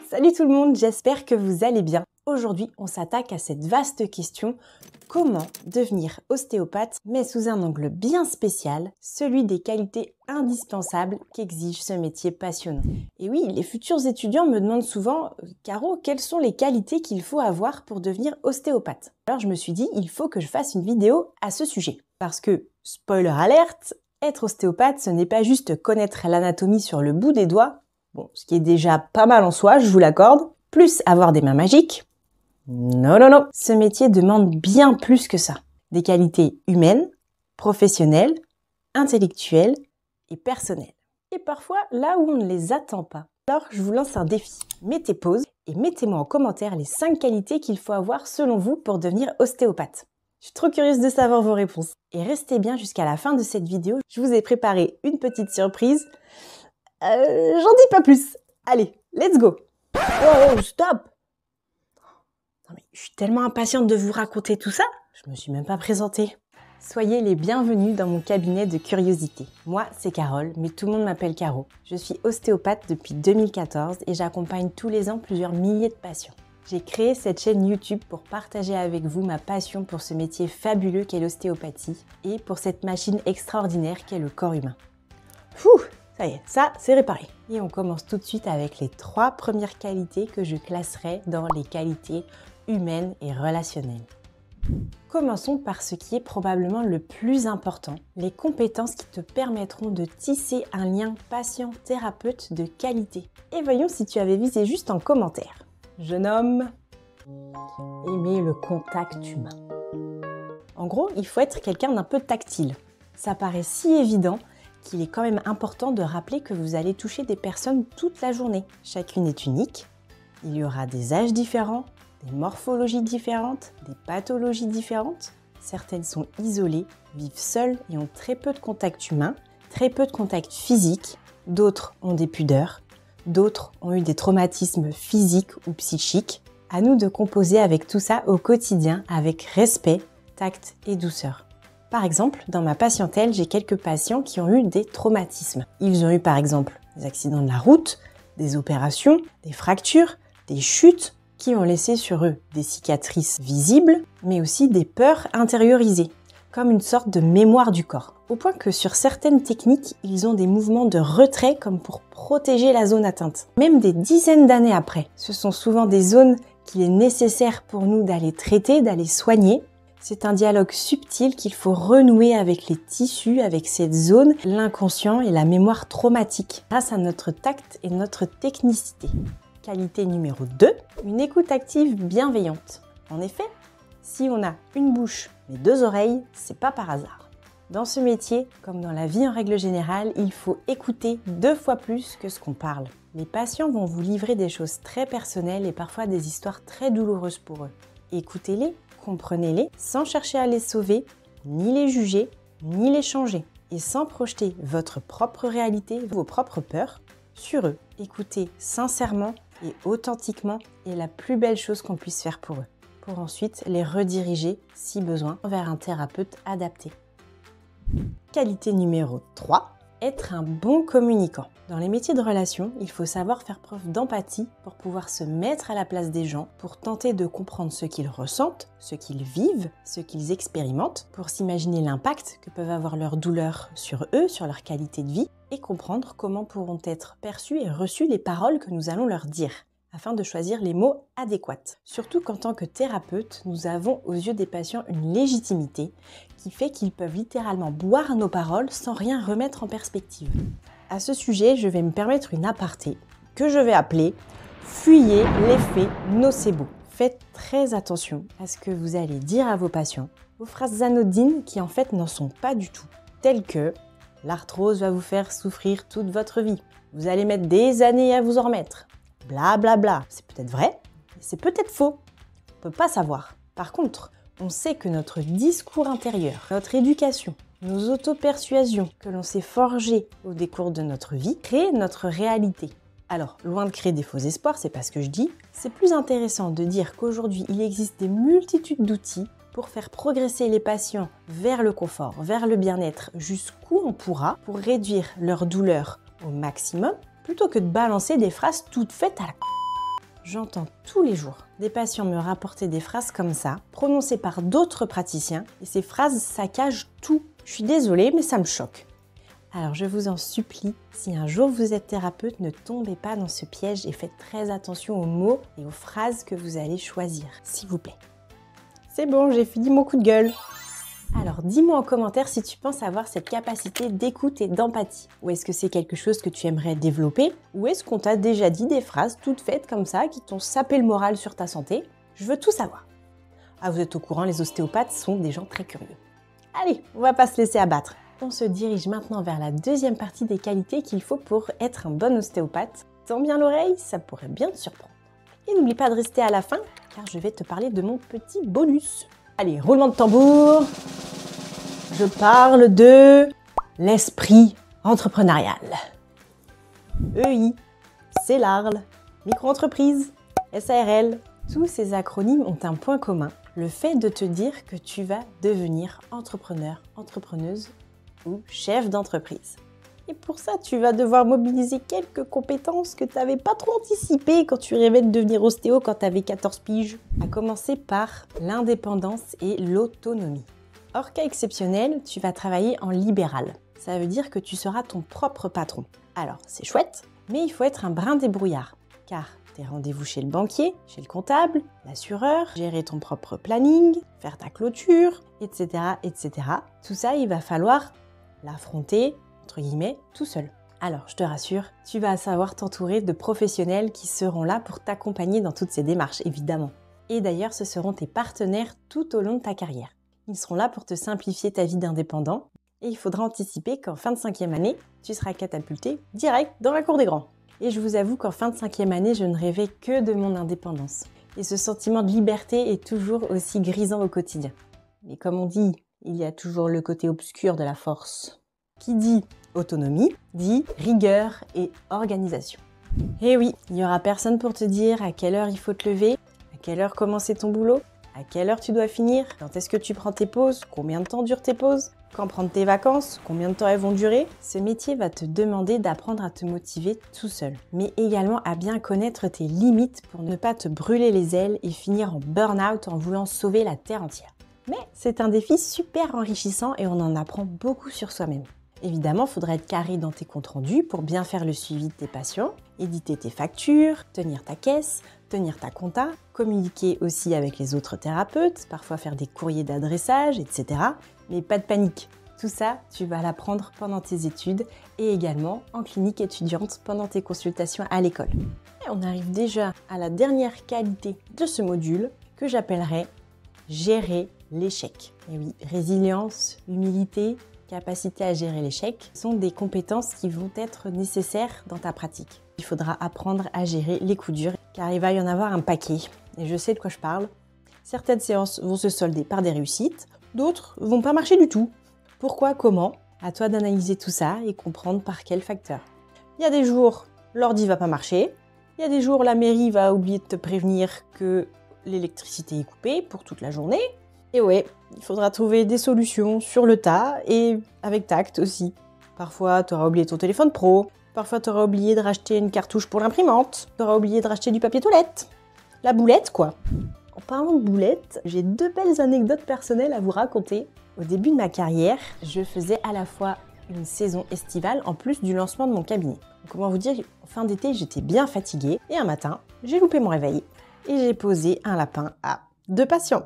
Salut tout le monde, j'espère que vous allez bien. Aujourd'hui, on s'attaque à cette vaste question, comment devenir ostéopathe, mais sous un angle bien spécial, celui des qualités indispensables qu'exige ce métier passionnant. Et oui, les futurs étudiants me demandent souvent, Caro, quelles sont les qualités qu'il faut avoir pour devenir ostéopathe? Alors je me suis dit, il faut que je fasse une vidéo à ce sujet. Parce que, spoiler alerte, être ostéopathe, ce n'est pas juste connaître l'anatomie sur le bout des doigts, bon, ce qui est déjà pas mal en soi, je vous l'accorde, plus avoir des mains magiques. Non, non, non, ce métier demande bien plus que ça. Des qualités humaines, professionnelles, intellectuelles et personnelles. Et parfois là où on ne les attend pas. Alors je vous lance un défi. Mettez pause et mettez-moi en commentaire les 5 qualités qu'il faut avoir selon vous pour devenir ostéopathe. Je suis trop curieuse de savoir vos réponses. Et restez bien jusqu'à la fin de cette vidéo. Je vous ai préparé une petite surprise. J'en dis pas plus. Allez, let's go. Oh, stop. Non mais, je suis tellement impatiente de vous raconter tout ça, je me suis même pas présentée. Soyez les bienvenus dans mon cabinet de curiosité. Moi, c'est Carole, mais tout le monde m'appelle Caro. Je suis ostéopathe depuis 2014 et j'accompagne tous les ans plusieurs milliers de patients. J'ai créé cette chaîne YouTube pour partager avec vous ma passion pour ce métier fabuleux qu'est l'ostéopathie et pour cette machine extraordinaire qu'est le corps humain. Fouh! Ça y est, ça, c'est réparé. Et on commence tout de suite avec les 3 premières qualités que je classerai dans les qualités humaines et relationnelles. Commençons par ce qui est probablement le plus important, les compétences qui te permettront de tisser un lien patient-thérapeute de qualité. Et voyons si tu avais visé juste en commentaire. Je nomme aimer le contact humain. En gros, il faut être quelqu'un d'un peu tactile. Ça paraît si évident qu'il est quand même important de rappeler que vous allez toucher des personnes toute la journée. Chacune est unique, il y aura des âges différents, des morphologies différentes, des pathologies différentes. Certaines sont isolées, vivent seules et ont très peu de contact humain, très peu de contact physique. D'autres ont des pudeurs, d'autres ont eu des traumatismes physiques ou psychiques. À nous de composer avec tout ça au quotidien avec respect, tact et douceur. Par exemple, dans ma patientèle, j'ai quelques patients qui ont eu des traumatismes. Ils ont eu par exemple des accidents de la route, des opérations, des fractures, des chutes qui ont laissé sur eux des cicatrices visibles, mais aussi des peurs intériorisées, comme une sorte de mémoire du corps. Au point que sur certaines techniques, ils ont des mouvements de retrait comme pour protéger la zone atteinte. Même des dizaines d'années après, ce sont souvent des zones qu'il est nécessaire pour nous d'aller traiter, d'aller soigner. C'est un dialogue subtil qu'il faut renouer avec les tissus, avec cette zone, l'inconscient et la mémoire traumatique, grâce à notre tact et notre technicité. Qualité numéro 2, une écoute active bienveillante. En effet, si on a une bouche mais 2 oreilles, c'est pas par hasard. Dans ce métier, comme dans la vie en règle générale, il faut écouter 2 fois plus que ce qu'on parle. Les patients vont vous livrer des choses très personnelles et parfois des histoires très douloureuses pour eux. Écoutez-les, comprenez-les, sans chercher à les sauver, ni les juger, ni les changer. Et sans projeter votre propre réalité, vos propres peurs, sur eux. Écoutez sincèrement et authentiquement est la plus belle chose qu'on puisse faire pour eux. Pour ensuite les rediriger, si besoin, vers un thérapeute adapté. Qualité numéro 3. Être un bon communicant. Dans les métiers de relation, il faut savoir faire preuve d'empathie pour pouvoir se mettre à la place des gens, pour tenter de comprendre ce qu'ils ressentent, ce qu'ils vivent, ce qu'ils expérimentent, pour s'imaginer l'impact que peuvent avoir leurs douleurs sur eux, sur leur qualité de vie, et comprendre comment pourront être perçues et reçues les paroles que nous allons leur dire, afin de choisir les mots adéquats. Surtout qu'en tant que thérapeute, nous avons aux yeux des patients une légitimité qui fait qu'ils peuvent littéralement boire nos paroles sans rien remettre en perspective. À ce sujet, je vais me permettre une aparté que je vais appeler « Fuyez l'effet nocebo ». Faites très attention à ce que vous allez dire à vos patients, aux phrases anodines qui en fait n'en sont pas du tout, telles que « l'arthrose va vous faire souffrir toute votre vie, vous allez mettre des années à vous en remettre ». Bla bla bla. C'est peut-être vrai, mais c'est peut-être faux. On peut pas savoir. Par contre, on sait que notre discours intérieur, notre éducation, nos auto-persuasions que l'on s'est forgées au décours de notre vie créent notre réalité. Alors, loin de créer des faux espoirs, c'est pas ce que je dis, c'est plus intéressant de dire qu'aujourd'hui, il existe des multitudes d'outils pour faire progresser les patients vers le confort, vers le bien-être, jusqu'où on pourra, pour réduire leur douleur au maximum, plutôt que de balancer des phrases toutes faites à la J'entends tous les jours des patients me rapporter des phrases comme ça, prononcées par d'autres praticiens, et ces phrases saccagent tout. Je suis désolée, mais ça me choque. Alors je vous en supplie, si un jour vous êtes thérapeute, ne tombez pas dans ce piège et faites très attention aux mots et aux phrases que vous allez choisir, s'il vous plaît. C'est bon, j'ai fini mon coup de gueule. Alors dis-moi en commentaire si tu penses avoir cette capacité d'écoute et d'empathie. Ou est-ce que c'est quelque chose que tu aimerais développer? Ou est-ce qu'on t'a déjà dit des phrases toutes faites comme ça qui t'ont sapé le moral sur ta santé? Je veux tout savoir. Ah, vous êtes au courant, les ostéopathes sont des gens très curieux. Allez, on va pas se laisser abattre. On se dirige maintenant vers la deuxième partie des qualités qu'il faut pour être un bon ostéopathe. Tends bien l'oreille, ça pourrait bien te surprendre. Et n'oublie pas de rester à la fin, car je vais te parler de mon petit bonus. Allez, roulement de tambour. Je parle de l'esprit entrepreneurial. EI, CELARL, micro-entreprise, SARL. Tous ces acronymes ont un point commun, le fait de te dire que tu vas devenir entrepreneur, entrepreneuse ou chef d'entreprise. Et pour ça, tu vas devoir mobiliser quelques compétences que tu n'avais pas trop anticipées quand tu rêvais de devenir ostéo quand tu avais 14 piges. À commencer par l'indépendance et l'autonomie. Hors cas exceptionnel, tu vas travailler en libéral. Ça veut dire que tu seras ton propre patron. Alors, c'est chouette, mais il faut être un brin débrouillard, car tes rendez-vous chez le banquier, chez le comptable, l'assureur, gérer ton propre planning, faire ta clôture, etc., etc. Tout ça, il va falloir l'affronter, entre guillemets, tout seul. Alors, je te rassure, tu vas savoir t'entourer de professionnels qui seront là pour t'accompagner dans toutes ces démarches, évidemment. Et d'ailleurs, ce seront tes partenaires tout au long de ta carrière. Ils seront là pour te simplifier ta vie d'indépendant et il faudra anticiper qu'en fin de 5e année, tu seras catapulté direct dans la cour des grands. Et je vous avoue qu'en fin de 5e année, je ne rêvais que de mon indépendance. Et ce sentiment de liberté est toujours aussi grisant au quotidien. Mais comme on dit, il y a toujours le côté obscur de la force. Qui dit autonomie, dit rigueur et organisation. Et oui, il n'y aura personne pour te dire à quelle heure il faut te lever, à quelle heure commencer ton boulot, à quelle heure tu dois finir, quand est-ce que tu prends tes pauses, combien de temps durent tes pauses, quand prendre tes vacances, combien de temps elles vont durer. Ce métier va te demander d'apprendre à te motiver tout seul, mais également à bien connaître tes limites pour ne pas te brûler les ailes et finir en burn-out en voulant sauver la terre entière. Mais c'est un défi super enrichissant et on en apprend beaucoup sur soi-même. Évidemment, il faudra être carré dans tes comptes rendus pour bien faire le suivi de tes patients, éditer tes factures, tenir ta caisse, tenir ta compta, communiquer aussi avec les autres thérapeutes, parfois faire des courriers d'adressage, etc. Mais pas de panique, tout ça, tu vas l'apprendre pendant tes études et également en clinique étudiante pendant tes consultations à l'école. Et on arrive déjà à la dernière qualité de ce module que j'appellerais gérer l'échec. Et oui, résilience, humilité, capacité à gérer l'échec sont des compétences qui vont être nécessaires dans ta pratique. Il faudra apprendre à gérer les coups durs car il va y en avoir un paquet. Et je sais de quoi je parle. Certaines séances vont se solder par des réussites, d'autres vont pas marcher du tout. Pourquoi, comment? À toi d'analyser tout ça et comprendre par quel facteur. Il y a des jours, l'ordi va pas marcher. Il y a des jours, la mairie va oublier de te prévenir que l'électricité est coupée pour toute la journée. Et ouais, il faudra trouver des solutions sur le tas et avec tact aussi. Parfois, tu auras oublié ton téléphone pro. Parfois, tu auras oublié de racheter une cartouche pour l'imprimante. Tu auras oublié de racheter du papier toilette. La boulette, quoi. En parlant de boulette, j'ai 2 belles anecdotes personnelles à vous raconter. Au début de ma carrière, je faisais à la fois une saison estivale en plus du lancement de mon cabinet. Donc, comment vous dire, en fin d'été, j'étais bien fatiguée. Et un matin, j'ai loupé mon réveil et j'ai posé un lapin à 2 patients.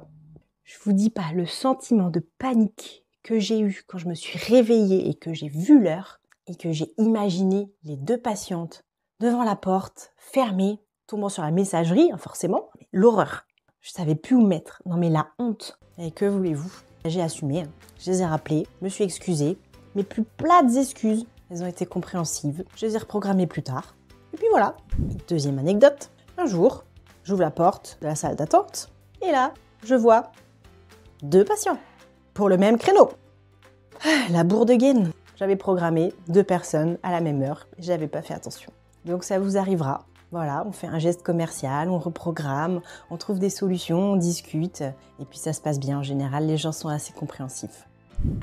Je vous dis pas le sentiment de panique que j'ai eu quand je me suis réveillée et que j'ai vu l'heure et que j'ai imaginé les 2 patientes devant la porte, fermée, tombant sur la messagerie, forcément. L'horreur. Je savais plus où mettre. Non mais la honte. Et que voulez-vous? J'ai assumé. Je les ai rappelées, me suis excusée. Mes plus plates excuses, elles ont été compréhensives. Je les ai reprogrammées plus tard. Et puis voilà. Deuxième anecdote. Un jour, j'ouvre la porte de la salle d'attente et là, je vois 2 patients pour le même créneau. La bourdegaine. J'avais programmé 2 personnes à la même heure. J'avais pas fait attention. Donc ça vous arrivera. Voilà, on fait un geste commercial, on reprogramme, on trouve des solutions, on discute. Et puis ça se passe bien en général, les gens sont assez compréhensifs.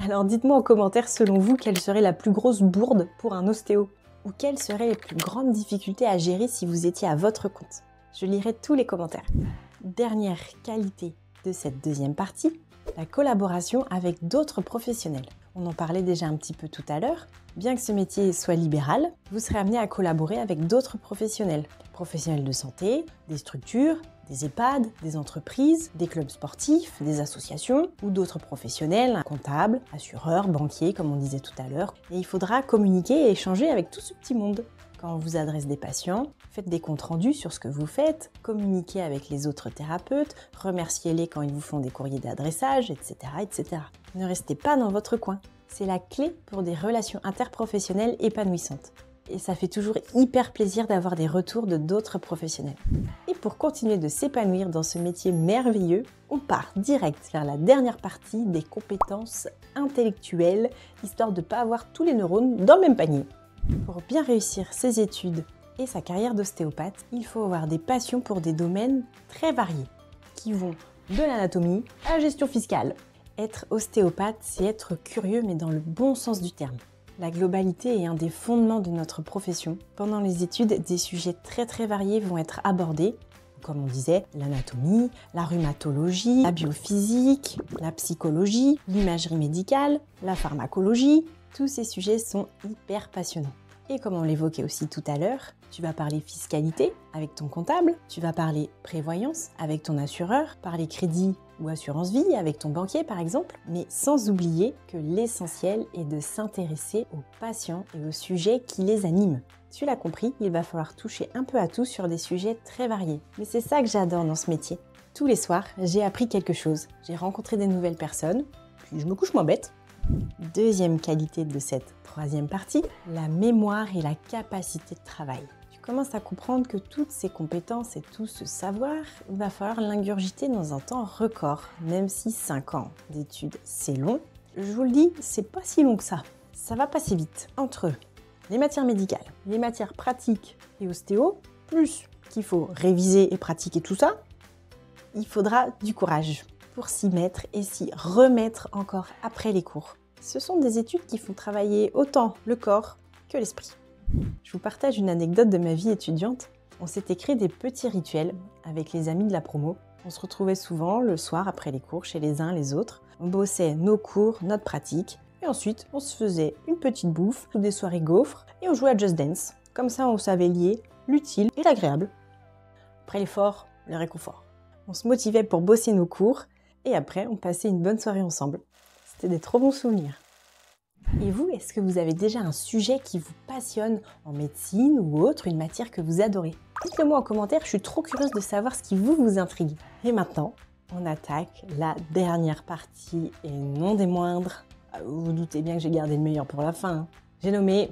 Alors dites-moi en commentaire selon vous quelle serait la plus grosse bourde pour un ostéo. Ou quelles seraient les plus grandes difficultés à gérer si vous étiez à votre compte. Je lirai tous les commentaires. Dernière qualité de cette deuxième partie, la collaboration avec d'autres professionnels. On en parlait déjà un petit peu tout à l'heure. Bien que ce métier soit libéral, vous serez amené à collaborer avec d'autres professionnels. Professionnels de santé, des structures, des EHPAD, des entreprises, des clubs sportifs, des associations ou d'autres professionnels, comptables, assureurs, banquiers, comme on disait tout à l'heure. Et il faudra communiquer et échanger avec tout ce petit monde. Quand on vous adresse des patients, faites des comptes rendus sur ce que vous faites, communiquez avec les autres thérapeutes, remerciez-les quand ils vous font des courriers d'adressage, etc., etc. Ne restez pas dans votre coin. C'est la clé pour des relations interprofessionnelles épanouissantes. Et ça fait toujours hyper plaisir d'avoir des retours de d'autres professionnels. Et pour continuer de s'épanouir dans ce métier merveilleux, on part direct vers la dernière partie des compétences intellectuelles, histoire de ne pas avoir tous les neurones dans le même panier. Pour bien réussir ses études et sa carrière d'ostéopathe, il faut avoir des passions pour des domaines très variés, qui vont de l'anatomie à la gestion fiscale. Être ostéopathe, c'est être curieux, mais dans le bon sens du terme. La globalité est un des fondements de notre profession. Pendant les études, des sujets très variés vont être abordés, comme on disait, l'anatomie, la rhumatologie, la biophysique, la psychologie, l'imagerie médicale, la pharmacologie. Tous ces sujets sont hyper passionnants. Et comme on l'évoquait aussi tout à l'heure, tu vas parler fiscalité avec ton comptable, tu vas parler prévoyance avec ton assureur, parler crédit ou assurance vie avec ton banquier par exemple, mais sans oublier que l'essentiel est de s'intéresser aux patients et aux sujets qui les animent. Tu l'as compris, il va falloir toucher un peu à tout sur des sujets très variés. Mais c'est ça que j'adore dans ce métier. Tous les soirs, j'ai appris quelque chose, j'ai rencontré des nouvelles personnes, puis je me couche moins bête. Deuxième qualité de cette troisième partie, la mémoire et la capacité de travail. Tu commences à comprendre que toutes ces compétences et tout ce savoir, il va falloir l'ingurgiter dans un temps record, même si 5 ans d'études c'est long. Je vous le dis, c'est pas si long que ça. Ça va passer vite. Entre les matières médicales, les matières pratiques et ostéo, plus qu'il faut réviser et pratiquer tout ça, il faudra du courage pour s'y mettre et s'y remettre encore après les cours. Ce sont des études qui font travailler autant le corps que l'esprit. Je vous partage une anecdote de ma vie étudiante. On s'était créé des petits rituels avec les amis de la promo. On se retrouvait souvent le soir après les cours chez les uns les autres. On bossait nos cours, notre pratique. Et ensuite, on se faisait une petite bouffe ou des soirées gaufres et on jouait à Just Dance. Comme ça, on savait lier l'utile et l'agréable. Après l'effort, le réconfort. On se motivait pour bosser nos cours et après, on passait une bonne soirée ensemble. C'était des trop bons souvenirs. Et vous, est-ce que vous avez déjà un sujet qui vous passionne en médecine ou autre, une matière que vous adorez? Dites-le moi en commentaire, je suis trop curieuse de savoir ce qui vous intrigue. Et maintenant, on attaque la dernière partie et non des moindres. Vous vous doutez bien que j'ai gardé le meilleur pour la fin. J'ai nommé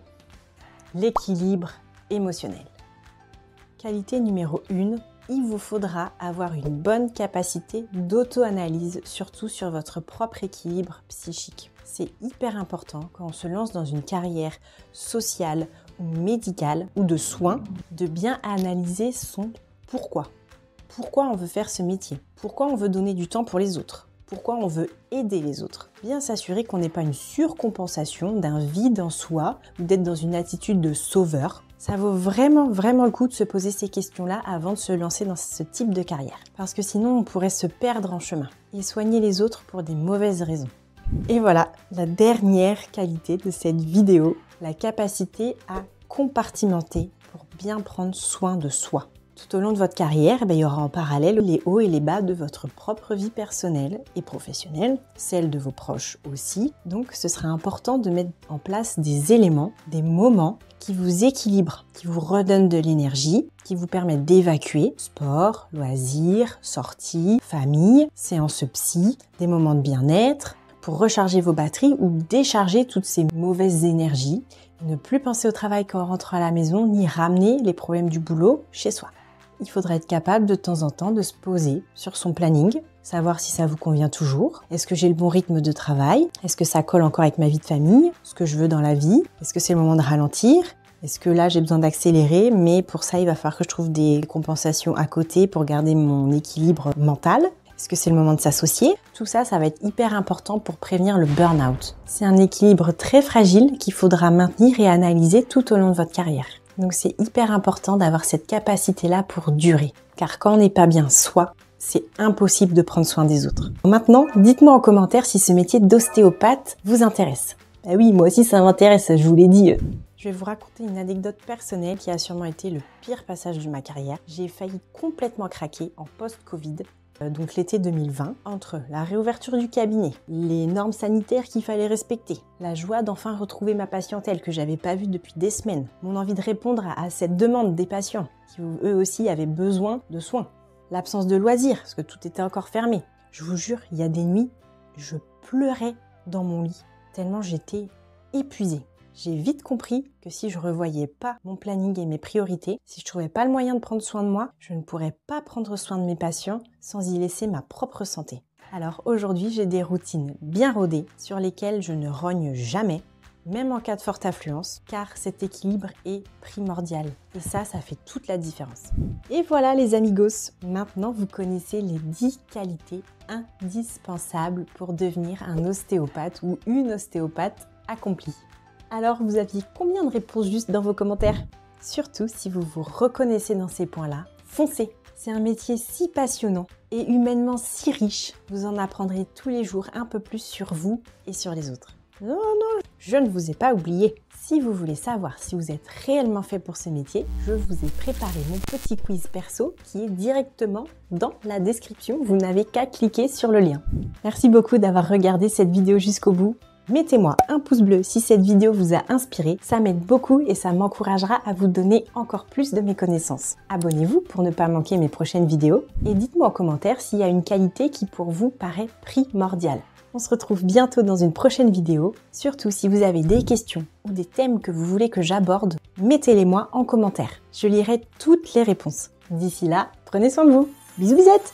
l'équilibre émotionnel. Qualité numéro 1, il vous faudra avoir une bonne capacité d'auto-analyse, surtout sur votre propre équilibre psychique. C'est hyper important quand on se lance dans une carrière sociale ou médicale ou de soins, de bien analyser son pourquoi. Pourquoi on veut faire ce métier? Pourquoi on veut donner du temps pour les autres? Pourquoi on veut aider les autres? Bien s'assurer qu'on n'ait pas une surcompensation, d'un vide en soi ou d'être dans une attitude de sauveur. Ça vaut vraiment le coup de se poser ces questions-là avant de se lancer dans ce type de carrière. Parce que sinon, on pourrait se perdre en chemin et soigner les autres pour des mauvaises raisons. Et voilà, la dernière qualité de cette vidéo, la capacité à compartimenter pour bien prendre soin de soi. Tout au long de votre carrière, il y aura en parallèle les hauts et les bas de votre propre vie personnelle et professionnelle, celle de vos proches aussi. Donc ce sera important de mettre en place des éléments, des moments qui vous équilibrent, qui vous redonnent de l'énergie, qui vous permettent d'évacuer sport, loisirs, sorties, famille, séances psy, des moments de bien-être, pour recharger vos batteries ou décharger toutes ces mauvaises énergies. Ne plus penser au travail quand on rentre à la maison, ni ramener les problèmes du boulot chez soi. Il faudra être capable de temps en temps de se poser sur son planning, savoir si ça vous convient toujours. Est-ce que j'ai le bon rythme de travail? Est-ce que ça colle encore avec ma vie de famille? Ce que je veux dans la vie? Est-ce que c'est le moment de ralentir? Est-ce que là j'ai besoin d'accélérer? Mais pour ça, il va falloir que je trouve des compensations à côté pour garder mon équilibre mental. Est-ce que c'est le moment de s'associer? Tout ça, ça va être hyper important pour prévenir le burn-out. C'est un équilibre très fragile qu'il faudra maintenir et analyser tout au long de votre carrière. Donc c'est hyper important d'avoir cette capacité-là pour durer. Car quand on n'est pas bien soi, c'est impossible de prendre soin des autres. Maintenant, dites-moi en commentaire si ce métier d'ostéopathe vous intéresse. Ah oui, moi aussi ça m'intéresse, je vous l'ai dit. Je vais vous raconter une anecdote personnelle qui a sûrement été le pire passage de ma carrière. J'ai failli complètement craquer en post-Covid, donc l'été 2020, entre la réouverture du cabinet, les normes sanitaires qu'il fallait respecter, la joie d'enfin retrouver ma patientèle que j'avais pas vue depuis des semaines, mon envie de répondre à cette demande des patients qui eux aussi avaient besoin de soins, l'absence de loisirs parce que tout était encore fermé. Je vous jure, il y a des nuits, je pleurais dans mon lit tellement j'étais épuisée. J'ai vite compris que si je revoyais pas mon planning et mes priorités, si je trouvais pas le moyen de prendre soin de moi, je ne pourrais pas prendre soin de mes patients sans y laisser ma propre santé. Alors aujourd'hui, j'ai des routines bien rodées sur lesquelles je ne rogne jamais, même en cas de forte affluence, car cet équilibre est primordial. Et ça fait toute la différence. Et voilà les amigos, maintenant vous connaissez les 10 qualités indispensables pour devenir un ostéopathe ou une ostéopathe accomplie. Alors, vous aviez combien de réponses justes dans vos commentaires? Surtout, si vous vous reconnaissez dans ces points-là, foncez! C'est un métier si passionnant et humainement si riche. Vous en apprendrez tous les jours un peu plus sur vous et sur les autres. Non, je ne vous ai pas oublié. Si vous voulez savoir si vous êtes réellement fait pour ce métier, je vous ai préparé mon petit quiz perso qui est directement dans la description. Vous n'avez qu'à cliquer sur le lien. Merci beaucoup d'avoir regardé cette vidéo jusqu'au bout. Mettez-moi un pouce bleu si cette vidéo vous a inspiré, ça m'aide beaucoup et ça m'encouragera à vous donner encore plus de mes connaissances. Abonnez-vous pour ne pas manquer mes prochaines vidéos et dites-moi en commentaire s'il y a une qualité qui pour vous paraît primordiale. On se retrouve bientôt dans une prochaine vidéo. Surtout si vous avez des questions ou des thèmes que vous voulez que j'aborde, mettez-les moi en commentaire. Je lirai toutes les réponses. D'ici là, prenez soin de vous. Bisous bisettes!